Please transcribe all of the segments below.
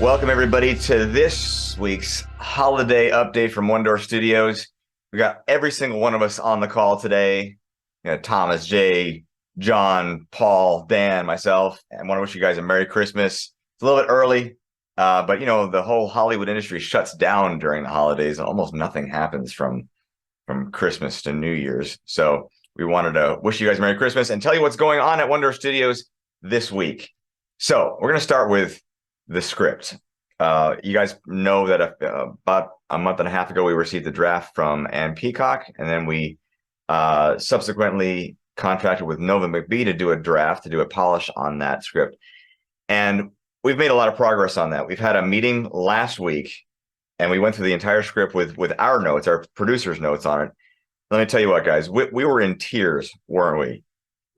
Welcome, everybody, to this week's holiday update from OneDoor Studios. We got every single one of us on the call today. Thomas, Jay, John, Paul, Dan, myself, and I want to wish you guys a Merry Christmas. It's a little bit early, but the whole Hollywood industry shuts down during the holidays, and almost nothing happens from Christmas to New Year's. So we wanted to wish you guys Merry Christmas and tell you what's going on at OneDoor Studios this week. So we're going to start with the script. You guys know that about a month and a half ago, we received the draft from Ann Peacock, and then we subsequently contracted with Nova McBee to do a draft, to do a polish on that script. And we've made a lot of progress on that. We've had a meeting last week, and we went through the entire script with our notes, our producer's notes on it. Let me tell you what, guys, we were in tears, weren't we?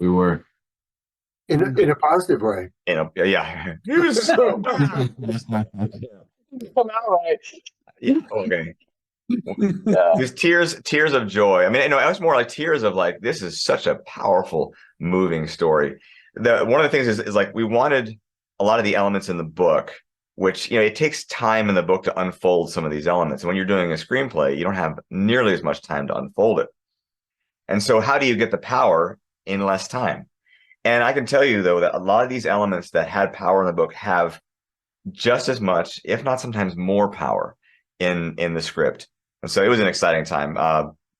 We were. In a positive way. Yeah. It was so bad. Come out right. Yeah, okay. Yeah. These tears of joy. I mean, it was more like tears of like, this is such a powerful, moving story. One of the things is like we wanted a lot of the elements in the book, which it takes time in the book to unfold some of these elements. And when you're doing a screenplay, you don't have nearly as much time to unfold it. And so how do you get the power in less time? And I can tell you, though, that a lot of these elements that had power in the book have just as much, if not sometimes more power in the script. And so it was an exciting time.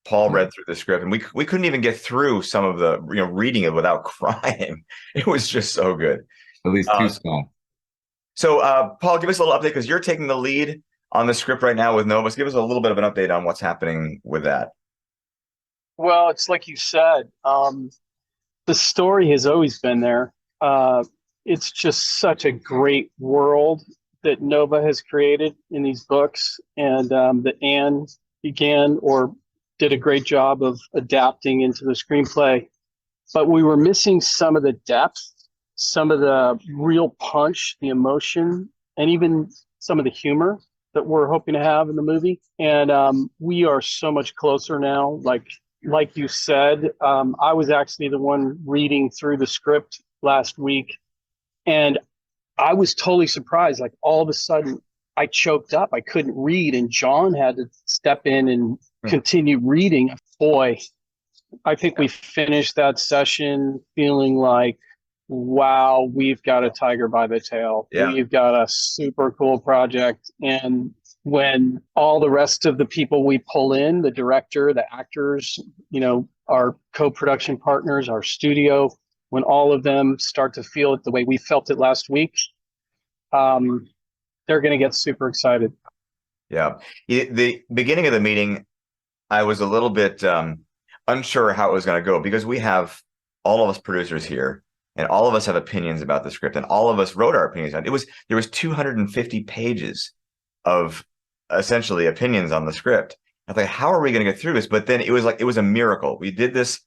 Paul read through the script, and we couldn't even get through some of the reading it without crying. It was just so good. At least two small. So, Paul, give us a little update, because you're taking the lead on the script right now with Novus. Give us a little bit of an update on what's happening with that. Well, it's like you said, the story has always been there. It's just such a great world that Nova has created in these books, and that Anne did a great job of adapting into the screenplay. But we were missing some of the depth, some of the real punch, the emotion, and even some of the humor that we're hoping to have in the movie. And we are so much closer now. Like you said, I was actually the one reading through the script last week, and I was totally surprised. Like, all of a sudden, I choked up. I couldn't read, and John had to step in and continue reading. Boy, I think we finished that session feeling like, wow, we've got a tiger by the tail. Yeah. We've got a super cool project. And when all the rest of the people we pull in, the director, the actors, our co-production partners, our studio, when all of them start to feel it the way we felt it last week, they're going to get super excited. Yeah. The beginning of the meeting, I was a little bit unsure how it was going to go, because we have all of us producers here, and all of us have opinions about the script, and all of us wrote our opinions on it. There was 250 pages of essentially opinions on the script. I thought, how are we going to get through this? But then it was a miracle. We did this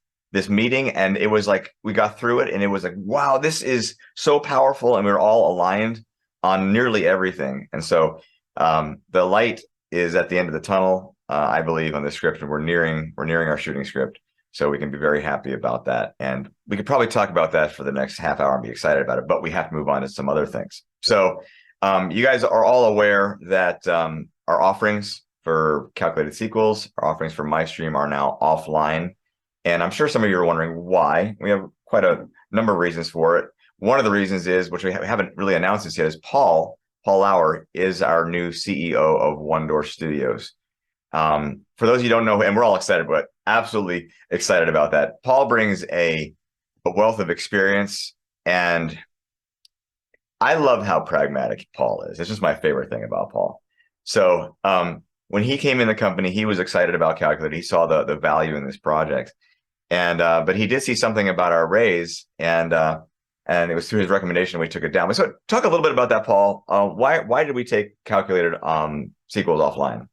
meeting, and it was like we got through it, and it was like, wow, this is so powerful, and we were all aligned on nearly everything. And so the light is at the end of the tunnel, I believe, on the script, and we're nearing our shooting script. So we can be very happy about that. And we could probably talk about that for the next half hour and be excited about it, but we have to move on to some other things. So you guys are all aware that our offerings for calculated sequels, our offerings for MyStreme are now offline. And I'm sure some of you are wondering why. We have quite a number of reasons for it. One of the reasons is, which we haven't really announced this yet, is Paul Lauer is our new CEO of OneDoor Studios. For those of you who don't know, and we're all excited, but absolutely excited about that. Paul brings a wealth of experience, and I love how pragmatic Paul is. It's just my favorite thing about Paul. So when he came in the company, he was excited about Calculated. He saw the value in this project, and but he did see something about our raise, and it was through his recommendation we took it down. So talk a little bit about that, Paul. Why did we take Calculated sequels offline?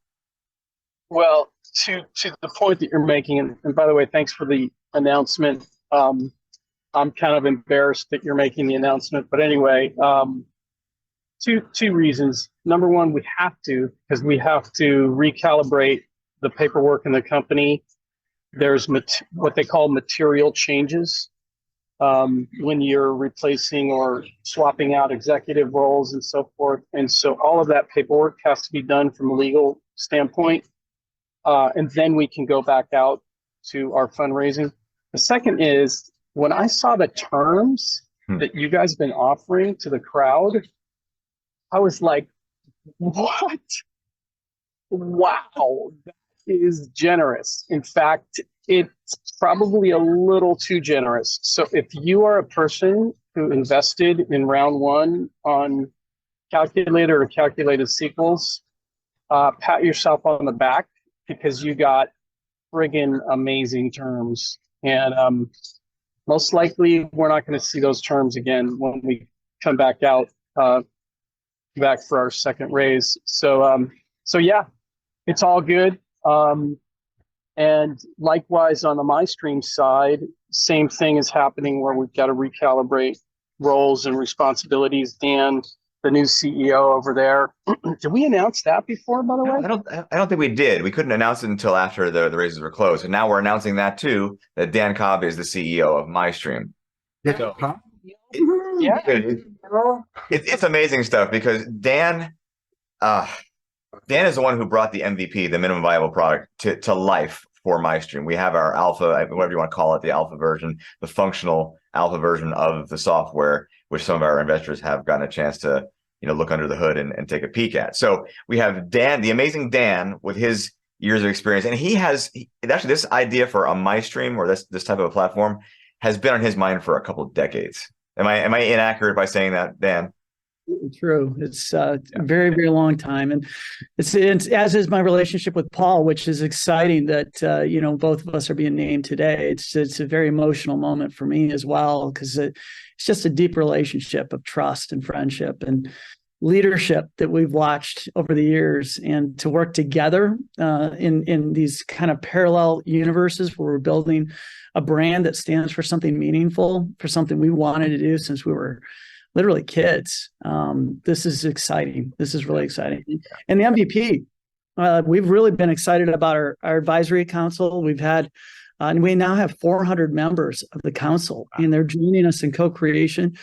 Well, to the point that you're making, and by the way, thanks for the announcement. I'm kind of embarrassed that you're making the announcement, but anyway, two reasons. Number one, because we have to recalibrate the paperwork in the company. There's what they call material changes when you're replacing or swapping out executive roles and so forth. And so all of that paperwork has to be done from a legal standpoint. And then we can go back out to our fundraising. The second is when I saw the terms that you guys have been offering to the crowd, I was like, what? Wow, that is generous. In fact, it's probably a little too generous. So if you are a person who invested in round one on calculator or calculated sequels, pat yourself on the back because you got friggin' amazing terms. And most likely we're not going to see those terms again when we come back out, back for our second raise. So yeah, it's all good. And likewise on the MyStream side, same thing is happening where we've got to recalibrate roles and responsibilities. Dan, the new CEO over there, did we announce that before, by the way? I don't think we did. We couldn't announce it until after the raises were closed. And now we're announcing that too, that Dan Cobb is the CEO of MyStream. Yeah. So- Huh? Yeah. It's amazing stuff because Dan is the one who brought the MVP, the minimum viable product, to life for MyStream. We have our alpha, whatever you want to call it, the alpha version, the functional alpha version of the software, which some of our investors have gotten a chance to, look under the hood and take a peek at. So we have Dan, the amazing Dan, with his years of experience, and actually this idea for a MyStream or this type of a platform has been on his mind for a couple of decades. Am I inaccurate by saying that, Dan? True. It's a very, very long time. And it's as is my relationship with Paul, which is exciting that, both of us are being named today. It's a very emotional moment for me as well, because it's just a deep relationship of trust and friendship and leadership that we've watched over the years, and to work together in these kind of parallel universes where we're building a brand that stands for something meaningful, for something we wanted to do since we were literally kids. This is exciting. This is really exciting. And the MVP, we've really been excited about our advisory council. We've had, and we now have 400 members of the council, and they're joining us in co-creation.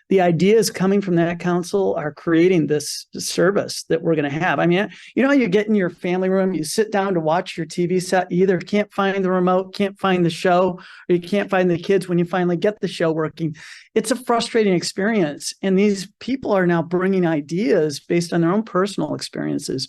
The ideas coming from that council are creating this service that we're going to have. I mean, how you get in your family room, you sit down to watch your TV set, you either can't find the remote, can't find the show, or you can't find the kids when you finally get the show working. It's a frustrating experience. And these people are now bringing ideas based on their own personal experiences.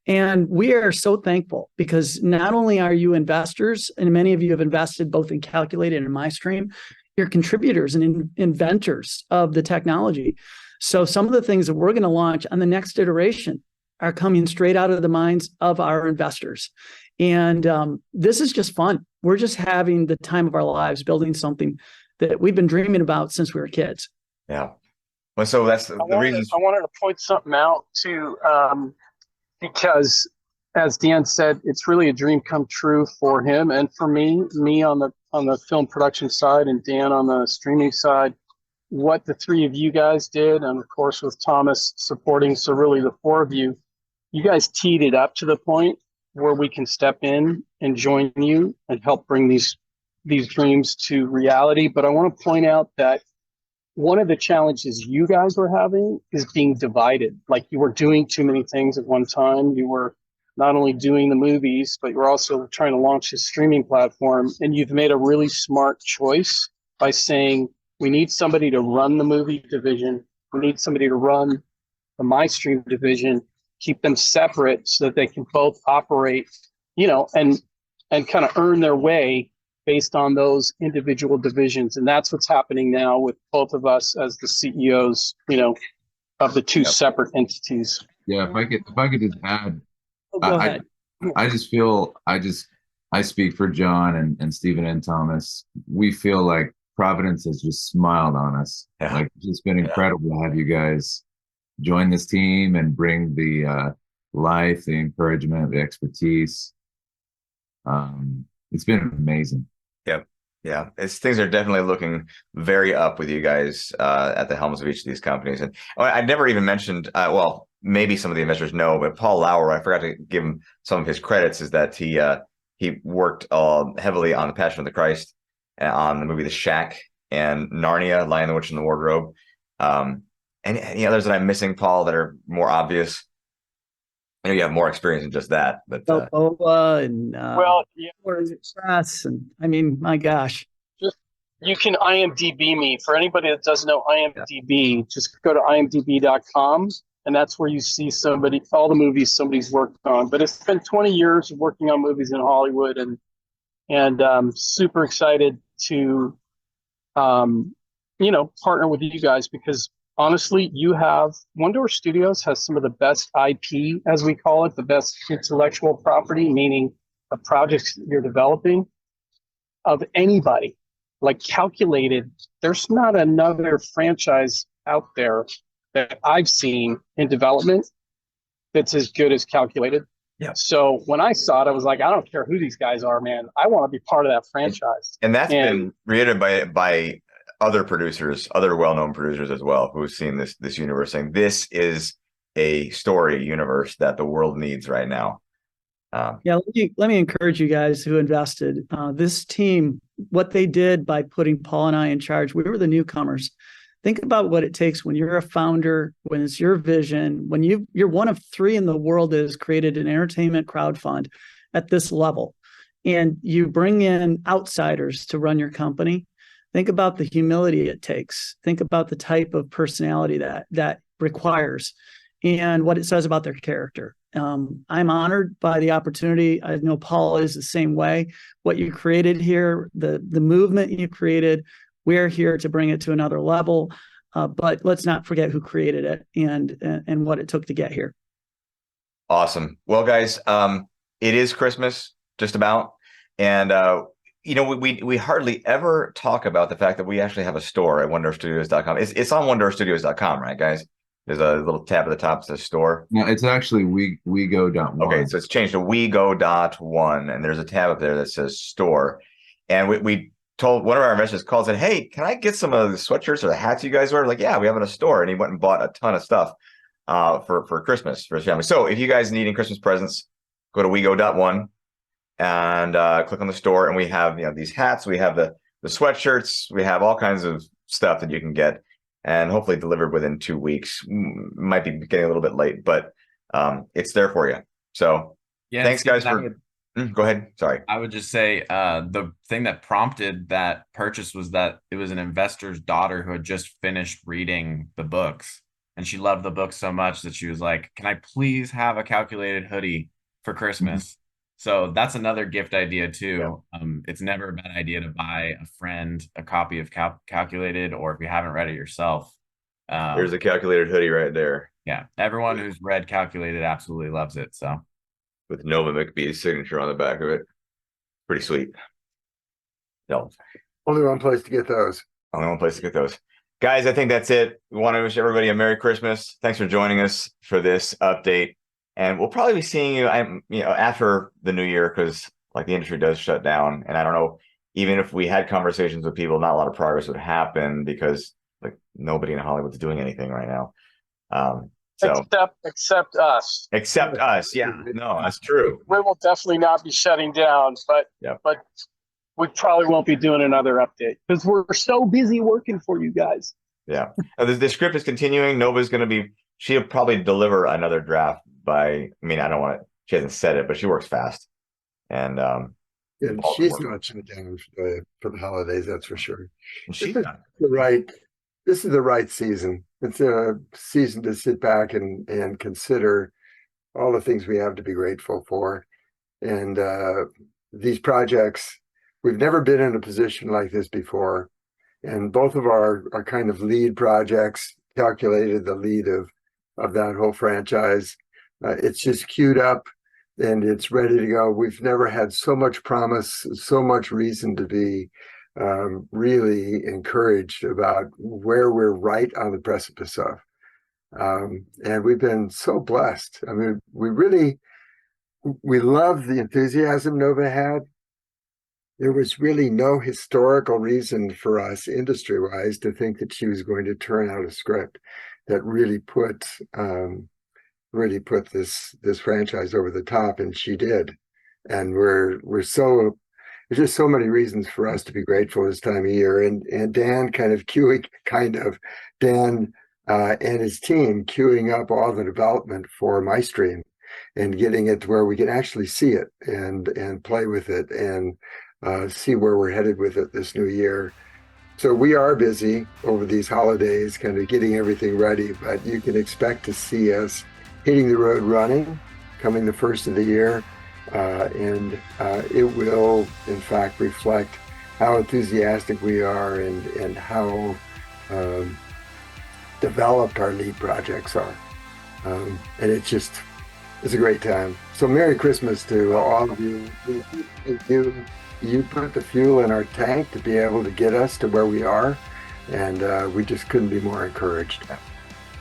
And we are so thankful because not only are you investors, and many of you have invested both in Calculated and MyStream, you're contributors and inventors of the technology. So some of the things that we're going to launch on the next iteration are coming straight out of the minds of our investors. And this is just fun. We're just having the time of our lives building something that we've been dreaming about since we were kids. Yeah. Well, so that's the reason. I wanted to point something out too, because as Dan said, it's really a dream come true for him and for me on the film production side and Dan on the streaming side. What the three of you guys did, and of course with Thomas supporting, so really the four of you guys teed it up to the point where we can step in and join you and help bring these dreams to reality. But I want to point out that one of the challenges you guys were having is being divided. Like you were doing too many things at one time. You were not only doing the movies, but you're also trying to launch a streaming platform. And you've made a really smart choice by saying, we need somebody to run the movie division. We need somebody to run the MyStream division, keep them separate so that they can both operate, and kind of earn their way based on those individual divisions. And that's what's happening now with both of us as the CEOs, of the two separate entities. Yeah, if I could just add, Go ahead. I just feel I speak for John and Stephen and Thomas. We feel like Providence has just smiled on us. Yeah. Like it's just been incredible to have you guys join this team and bring the life, the encouragement, the expertise. It's been amazing. Yeah, things are definitely looking very up with you guys at the helms of each of these companies. And I never even mentioned, well, maybe some of the investors know, but Paul Lauer, I forgot to give him some of his credits, is that he worked heavily on The Passion of the Christ, on the movie The Shack, and Narnia, Lion, the Witch, and the Wardrobe. Any others that I'm missing, Paul, that are more obvious? I know you have more experience than just that, but Balboa and Well, yeah, Warriors Express, and I mean, my gosh. just you can IMDb me. For anybody that doesn't know IMDb, just go to imdb.com, and that's where you see all the movies somebody's worked on. But it's been 20 years of working on movies in Hollywood, and super excited to partner with you guys, because honestly, OneDoor Studios has some of the best IP, as we call it, the best intellectual property, meaning the projects you're developing, of anybody. Like Calculated, there's not another franchise out there that I've seen in development that's as good as Calculated. Yeah. So when I saw it, I was like, I don't care who these guys are, man. I want to be part of that franchise. and that's been reiterated by other producers, other well-known producers as well, who've seen this universe, saying this is a story universe that the world needs right now. Yeah, let me encourage you guys who invested. This team, what they did by putting Paul and I in charge, we were the newcomers. Think about what it takes when you're a founder, when it's your vision, when you're one of 3 in the world that has created an entertainment crowd fund at this level, and you bring in outsiders to run your company. Think about the humility it takes. Think about the type of personality that requires, and what it says about their character. I'm honored by the opportunity. I know Paul is the same way. What you created here, the movement you created, we're here to bring it to another level. But let's not forget who created it and what it took to get here. Awesome. Well, guys, it is Christmas, just about, and we hardly ever talk about the fact that we actually have a store at OneDoorStudios.com. It's on OneDoorStudios.com, right, guys? There's a little tab at the top that says store. No, it's actually we go.one. Okay, so it's changed to WeGo.one, and there's a tab up there that says store. And we told one of our investors, called, said, "Hey, can I get some of the sweatshirts or the hats you guys wear?" Like, yeah, we have it in a store. And he went and bought a ton of stuff for Christmas for his family. So if you guys need any Christmas presents, go to WeGo.one and click on the store, and we have these hats, we have the sweatshirts, we have all kinds of stuff that you can get, and hopefully delivered within 2 weeks. Might be getting a little bit late, but it's there for you. So Yeah, thanks, Stephen, guys, for go ahead. Sorry. I would just say the thing that prompted that purchase was that it was an investor's daughter who had just finished reading the books, and she loved the book so much that she was like, "Can I please have a Calculated hoodie for Christmas?" So that's another gift idea too. It's never a bad idea to buy a friend a copy of Calculated, or if you haven't read it yourself. There's a Calculated hoodie right there. Yeah, everyone who's read Calculated absolutely loves it. So With Nova McBee's signature on the back of it. Pretty sweet. No, Only one place to get those. only one place to get those. Guys, I think that's it. We want to wish everybody a Merry Christmas. Thanks for joining us for this update. And we'll probably be seeing you after the new year, because like the industry does shut down. And I don't know, even if we had conversations with people, not a lot of progress would happen, because like nobody in Hollywood's doing anything right now. So except us. except us. Yeah, no, that's true. We will definitely not be shutting down, but we probably won't be doing another update because we're so busy working for you guys. Yeah. The script is continuing. Nova's going to be, she'll probably deliver another draft by, I don't want to, she hasn't said it, but she works fast. And she's not shut down for the holidays, that's for sure. She's This is the right season. It's a season to sit back and consider all the things we have to be grateful for. And these projects, we've never been in a position like this before. And both of our kind of lead projects, Calculated, the lead of that whole franchise. It's just queued up and it's ready to go. We've never had so much promise, so much reason to be really encouraged about where we're right on the precipice of. And we've been so blessed. We love the enthusiasm Nova had. There was really no historical reason for us industry-wise to think that she was going to turn out a script that really put this franchise over the top, and she did. And we're so there's just so many reasons for us to be grateful this time of year. And Dan Dan and his team queuing up all the development for MyStream and getting it to where we can actually see it and play with it and see where we're headed with it this new year. So we are busy over these holidays, kind of getting everything ready, but you can expect to see us hitting the road running coming the first of the year. And it will, in fact, reflect how enthusiastic we are and how developed our lead projects are. And it's a great time. So Merry Christmas to all of you. You put the fuel in our tank to be able to get us to where we are. And we just couldn't be more encouraged.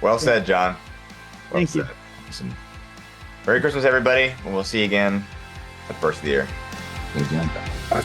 Well said, John. Well Thank you. said. Awesome. Merry Christmas, everybody. And we'll see you again at the first of the year. Hey, Jen.